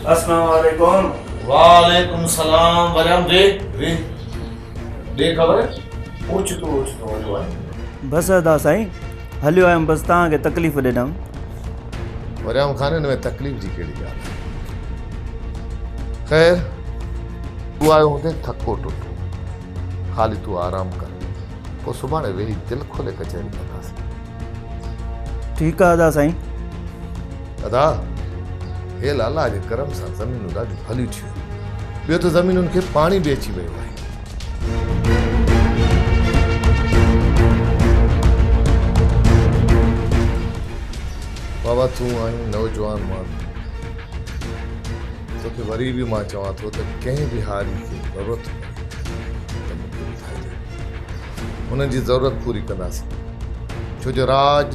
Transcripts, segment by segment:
अस्सलाम वालेकुम। वालेकुम सलाम। वरम दे खबर ओचितो वॾो आहे। बस अदा साईं, हलियो आयुमि बसि तव्हांखे तकलीफ़ ॾिनमि। वरियाम खान हिन में तकलीफ़ जी कहिड़ी ॻाल्हि आहे। ख़ैर तूं आयो हूंदे थको टुटो, ख़ाली तूं आराम कर, पोइ सुभाणे वेही दिलि खोले कचहरी कंदासीं। ठीकु आहे अदा साईं। अदा हे लाला जे करम सां ज़मीनूं ॾाढियूं भलियूं थियूं, ॿियो त ज़मीनुनि खे पाणी बि अची वियो आहे। बाबा तूं आहीं नौजवान माण्हू, तोखे वरी बि मां चवां थो त कंहिं बि हारी खे ज़रूरत पए त मूंखे ॿुधाइजे, हुननि जी ज़रूरत पूरी कंदासीं। छो जो राज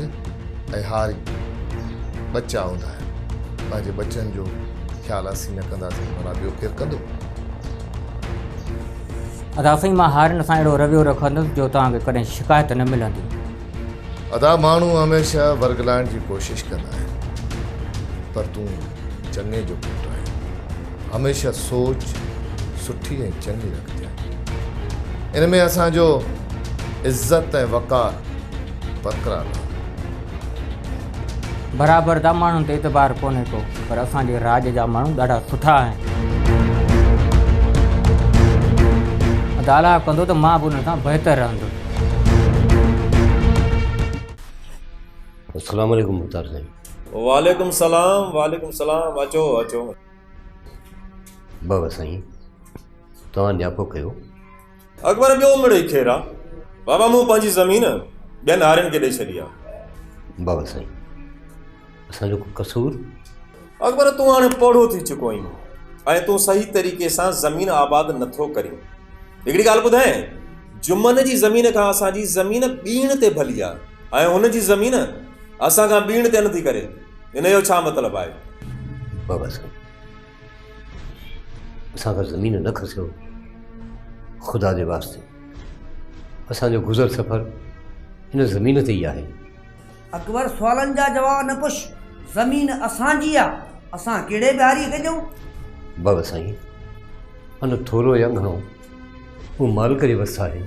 ऐं हारी बच्चा हूंदा आहिनि, पंहिंजे बच्चनि जो ख़्यालु असीं न कंदासीं भला ॿियो केरु कंदो। अदा साईं मां हारियुनि सां अहिड़ो रवैयो रखंदुसि जो तव्हांखे कॾहिं शिकायत न मिलंदी। अदा माण्हू हमेशह वर्गलाइण जी कोशिशि कंदा आहिनि, पर तूं चङे जो पुटु आहीं, हमेशह सोच सुठी ऐं चङी रखंदी आहे। इन में असांजो इज़त ऐं वक़ार बरक़रार आहे। बराबरि दा माण्हुनि ते एतबार कोन्हे को, पर असांजे राज जा माण्हू ॾाढा सुठा आहिनि। अदाला कंदो त मां बि हुन सां बहितर रहंदुसि। अस्सलाम वालेकुम मुख्तार साईं। वालेकुम सलाम। अचो अचो। बाबा साईं तव्हां न्यापो कयो। अकबर ॿियो मिड़ई खेर आहे बाबा, मूं पंहिंजी ज़मीन ॿियनि हारियुनि खे ॾेई छॾी आहे। बाबा साईं असांजो को कसूर? अकबर तूं हाणे पौड़ो थी चुको आहीं ऐं तूं सही तरीक़े सां ज़मीन आबाद नथो करीं। हिकिड़ी ॻाल्हि ॿुधाए, जुम्मन जी ज़मीन खां असांजी ज़मीन ॿीण ते भली आहे ऐं हुन जी ज़मीन असांखां ॿीण ते नथी करे। इन जो छा मतिलबु आहे? बाबा साईं असांखां ज़मीन न खसियो, ख़ुदा जे वास्ते असांजो गुज़र सफ़र हिन ज़मीन ते ई आहे। अकबर सवालनि जा जवाब न पुछ, ज़मीन असांजी आहे, असां कहिड़े बि हारी खे ॾियूं? बाबा साईं अन थोरो या घणो उहो मालिक जे वस आहे,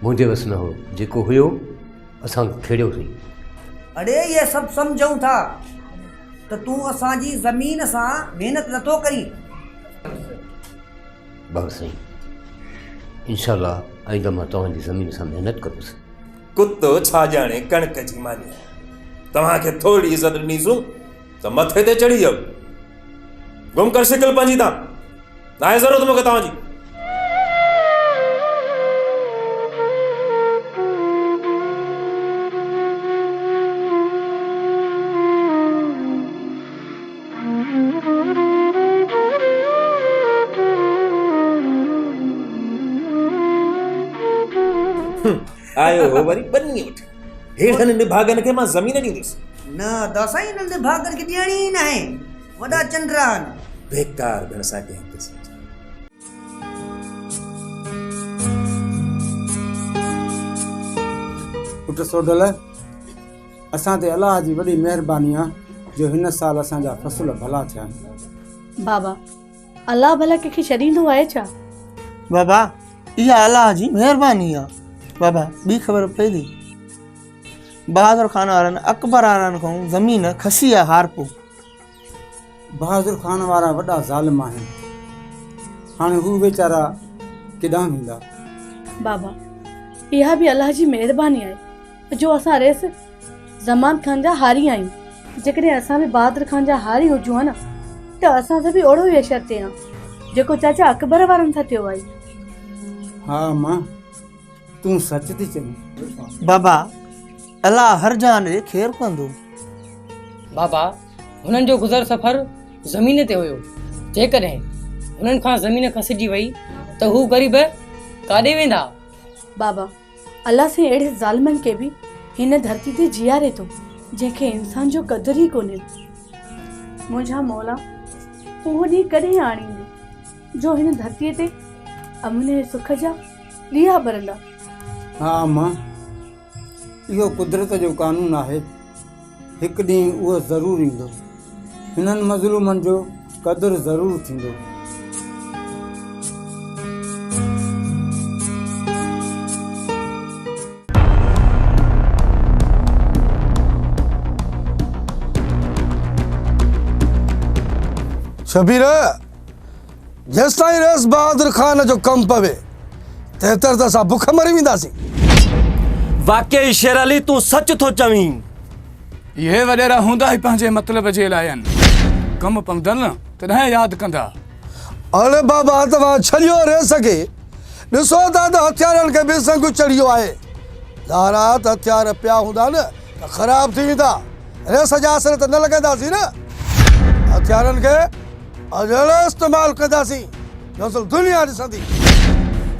मुंहिंजे वस न हो। जेको हुयो असां खेड़ियोसीं। अड़े ये सभु सम्झूं था त तूं असांजी ज़मीन सां महिनत नथो करीं। बाबा साईं इंशाअल्लाह आईंदा मां तव्हांजी ज़मीन सां महिनत कंदुसि। कुतो छा ॼाणे कणिक जी मानी, तव्हांखे थोरी इज़त ॾिनीसूं त मथे ते चढ़ी वियो। गुम कर शिकिल पंहिंजी तव्हां, न आहे ज़रूरत मूंखे तव्हांजी। आयो हो वरी बनी उठ, हेठनि निभागनि खे मां ज़मीन ॾींदुसि। न दासाई हिननि भागनि खे ॾियणी ई न आहे, वॾा चंडरा आहिनि। बेकार घण सां कंहिं क़िस्म जो। पुट सोडल, असां ते अलाह जी वॾी महिरबानी आहे जो हिन साल असांजा फसल भला थिया आहिनि। बाबा अलाह भला कंहिंखे छॾींदो आहे छा? बाबा इहा अलाह जी महिरबानी आहे। बाबा ॿी ख़बर पई थी, बहादुर खान वारनि अकबर वारनि खां ज़मीन खसी आहे हारपो। बहादुर खान वारा वॾा ज़ालिम आहिनि, हाणे हू वीचारा केॾांहुं वेंदा? बाबा इहा बि अलाह जी महिरबानी आहे जो असां रेस ज़मान खान जा हारी आहियूं। जेकॾहिं असां बि बहादुर खान जा हारी हुजूं हा न त असां सां बि ओड़ो ई अशर थिए हा जेको चाचा अकबर वारनि सां थियो आहे। हा मां तूं सच थी चईं। बाबा अलाह हर जान खे ख़ैरु कंदो। बाबा हुननि जो गुज़र सफ़र ज़मीन ते हुयो, जेकॾहिं हुननि खां ज़मीन खसिजी वई त हू ग़रीब काॾे वेंदा? बाबा अलाह से अहिड़े ज़ालिमनि खे बि हिन धरती ते जीआरे थो जंहिंखे इंसान जो क़दुरु ई कोन्हे। मुंहिंजा मौला उहो ॾींहुं कॾहिं आणींदे जो हिन धरतीअ ते अमन ऐं सुख जा ॾीआ ॿरंदा। हा मां इहो कुदरत जो कानून आहे, हिकु ॾींहुं उहो ज़रूरु ईंदो। हिननि मज़लूमनि जो क़दुरु ज़रूरु थींदो। शबीर, जेसिताईं रस बहादुर खान जो कम पवे तेतर त असां बुख मरी वेंदासीं। वाकई शेर अली तूं सच थो चवीं। ये वडेरा हूंदा ई पंहिंजे मतिलब जे लाइ आहिनि। कम पवंदन न तॾहिं यादि कंदा। अरे बाबा तव्हां छलियो रेस खे ॾिसो था त हथियारनि खे बि संग चढ़ियो आहे। धारा त हथियार पिया हूंदा न त ख़राब थी वेंदा। रेस जा असर त न लॻाईंदासीं न। हथियारनि खे अजल इस्तेमाल कंदासीं जो असल दुनिया ॾिसंदी।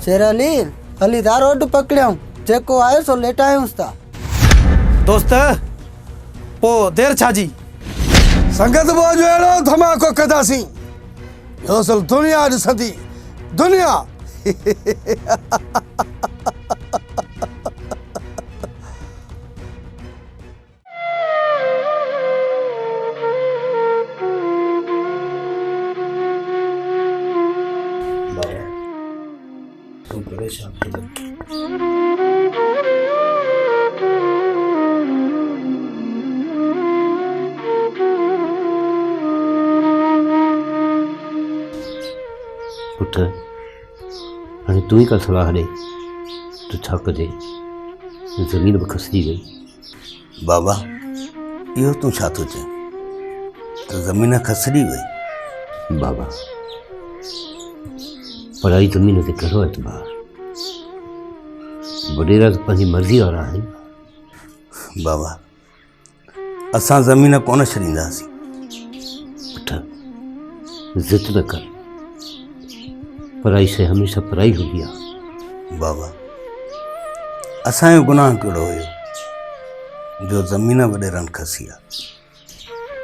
शेर अली हली था रोड पकड़ियूं, जेको आहे सो लेटायूंसि था। दोस्त पोइ देरि छा जी? संगत पोइ जो अहिड़ो धमाको कंदासीं जो असल दुनिया ॾिसंदी। दुनिया पुट हाणे तूं ई का सलाह ॾे त छा कजे? ज़मीन बि खसिजी वई। बाबा इहो तूं छा थो चए त ज़मीन खसड़ी वई? बाबा पढ़ाई ज़मीन ते कहिड़ो एतबार? वॾेरा त पंहिंजी मर्ज़ी वारा आहिनि। बाबा असां ज़मीन कोन छॾींदासीं। पुट ज़िद न कर, पढ़ाई शइ हमेशह पढ़ाई हूंदी आहे। बाबा असांजो गुनाह कहिड़ो हुयो जो ज़मीन वॾेरनि खसी आहे?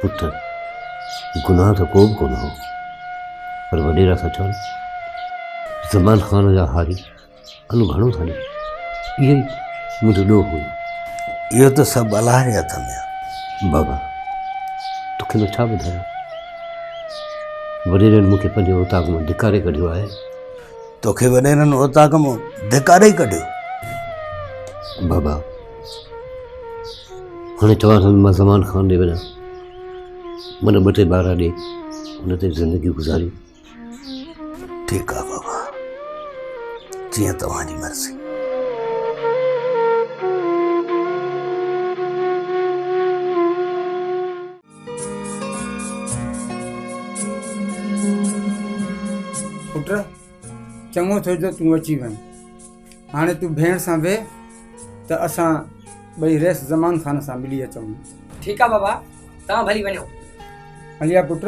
पुट गुनाह त को बि कोन हो, पर वॾेरा था चवनि ज़मान ख़ान जा हारी अनु घणो था ॾियनि, इहो ई मुंहिंजो ॾोह हुयो। इहो त सभु अलाह जे हथ में आहे। बाबा तोखे मां छा ॿुधायां, वॾेरनि मूंखे पंहिंजे उताक मां धिकारे कढियो आहे। तोखे वॾेरनि उताक मां धिकारे कढियो? बाबा हाणे चवां थो मां ज़मान ख़ान ॾे वञा, मन 2-3 ॿार ॾे हुन ते ज़िंदगी गुज़ारी। ठीकु आहे बाबा, जीअं तव्हांजी मर्ज़ी। पुट चङो थियो जो तूं अची वञ। हाणे तूं भेण सां वेह त असां ॿई रेस ज़मान ख़ान सां मिली अचूं। ठीकु आहे बाबा, तव्हां भली वञो। हलिया पुट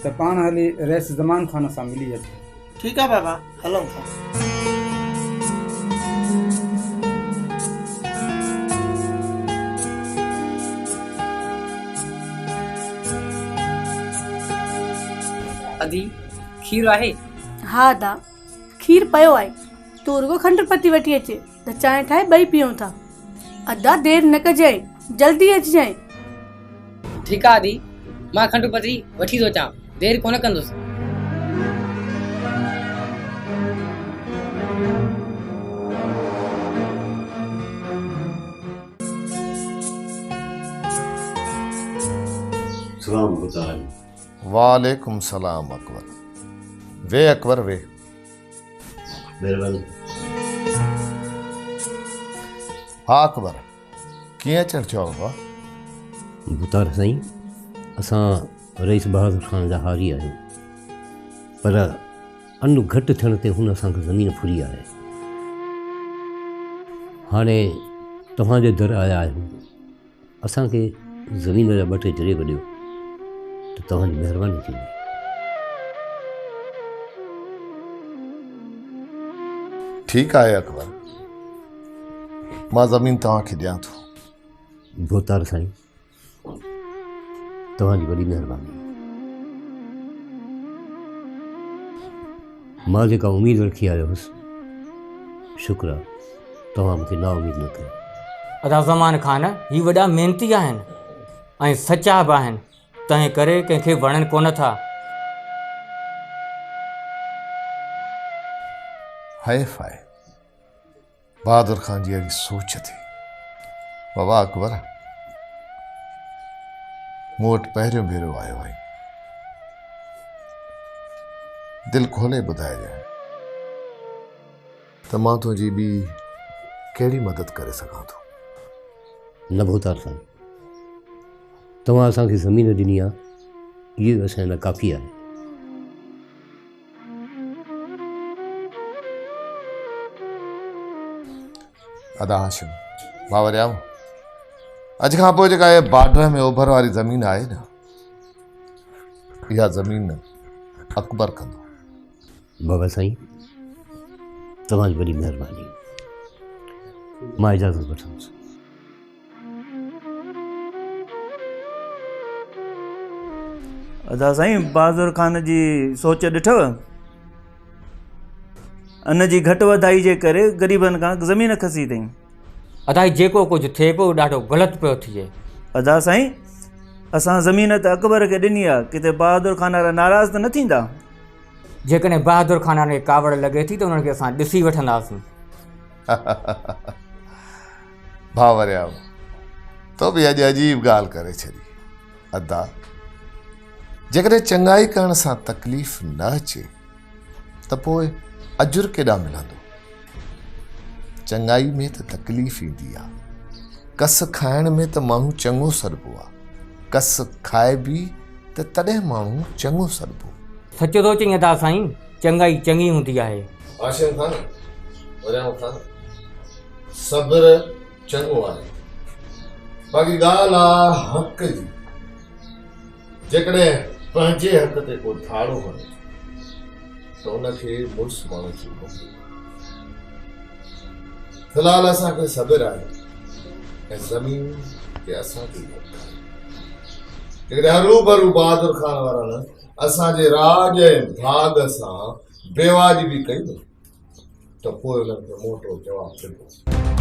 त पाण हली रेस ज़मान ख़ान सां मिली अचूं। ठीकु आहे बाबा, हलूं था। अदी खीर आहे? हा दा, खीर पियो आहे। तूं रुगो खंडु पती वठी अचे त चांहि ठाहे ॿई पीऊं था। अदा देरि न कजांइ, जल्दी अचिजांइ। ठीकु आहे आदी, मां खंडु पती वठी थो अचां, देरि कोन कंदुसि। वालेकुम सलाम अकबर। वे अकबर वे। महिरबानी। हा अकबर, कीअं अचणु चयो बाबा? बुतार साईं, असां रईस बहादुर ख़ान जा हारी आहियूं, पर अनु घटि थियण ते हुन असांखे ज़मीन फुरी आहे। हाणे तव्हांजे दर आया आहियूं, असांखे ज़मीन जा 2-3 जरे ॾियो त तव्हांजी महिरबानी थींदी। ठीकु आहे अकबर, मां ज़मीन तव्हांखे ॾियां थो। भोतार साईं, तव्हांजी वॾी महिरबानी। मां जेका उमेद रखी आयो हुउसि, शुक्र आहे तव्हां मूंखे ना उमेद न कयो। अदा ज़मान ख़ान ही वॾा महिनती आहिनि ऐं सचा बि आहिनि, तंहिं करे कंहिंखे वणनि कोन था। हैफ़ आहे बहादुर ख़ान जी अहिड़ी सोच थी। बाबा अकबर मूं वटि पहिरियों भेरो आयो आहे, दिलि खोले ॿुधाइजांइ त मां तुंहिंजी ॿी कहिड़ी मदद करे सघां थो। न भूतार साईं, तव्हां असांखे ज़मीन ॾिनी आहे, इहे असांजे लाइ काफ़ी आहे। अदा हाशिम बावरियाऊं, अॼु खां पोइ जेका इहा बॉर्डर में ओभर वारी ज़मीन आहे न, इहा ज़मीन अकबर कंदो। बाबा साईं, तव्हांजी वॾी महिरबानी, मां इजाज़त वठंदुसि। अदा साईं, बहादुर ख़ान जी सोच ॾिठव? अन जी घटि वधाई जे करे ग़रीबनि खां ज़मीन खसी अथई। अदा जेको कुझु थिए पियो ॾाढो ग़लति पियो थिए। अदा साईं, असां ज़मीन त अकबर खे ॾिनी आहे, किथे बहादुर ख़ान वारा नाराज़ त न थींदा? जेकॾहिं बहादुर ख़ान खे कावड़ लॻे थी त उन्हनि खे असां ॾिसी वठंदासीं। भावरियाऊं, तो बि अॼु अजीब ॻाल्हि करे छॾी। अदा, जेकॾहिं चङाई करण सां तकलीफ़ न अचे त पोइ अजुर केॾां मिलंदो? चङाई में त तकलीफ़ ईंदी आहे, कस खाइण में त माण्हू चङो सॾिबो आहे, कस खाए बि त तॾहिं माण्हू चङो सॾिबो। सच थो चई अदा साईं, चङाई चङी हूंदी आहे। आशिम खान, वरियाऊं खान, सब्र चङो आहे, बाक़ी ॻाल्हि आहे हक़ जी। जेकॾहिं पंहिंजे हक़ ते को धाड़ो हणे त उनखे मुड़ुस माण्हू जी मोकिले। फ़िलहाल असांखे सब्र आहे ऐं ज़मीन खे असांखे जेकॾहिं हरू भरू बहादुर ख़ान वारा न असांजे राज ऐं भाग सां बेवाजी बि कई न त पोइ उन्हनि खे मोटो जवाबु ॾिनो।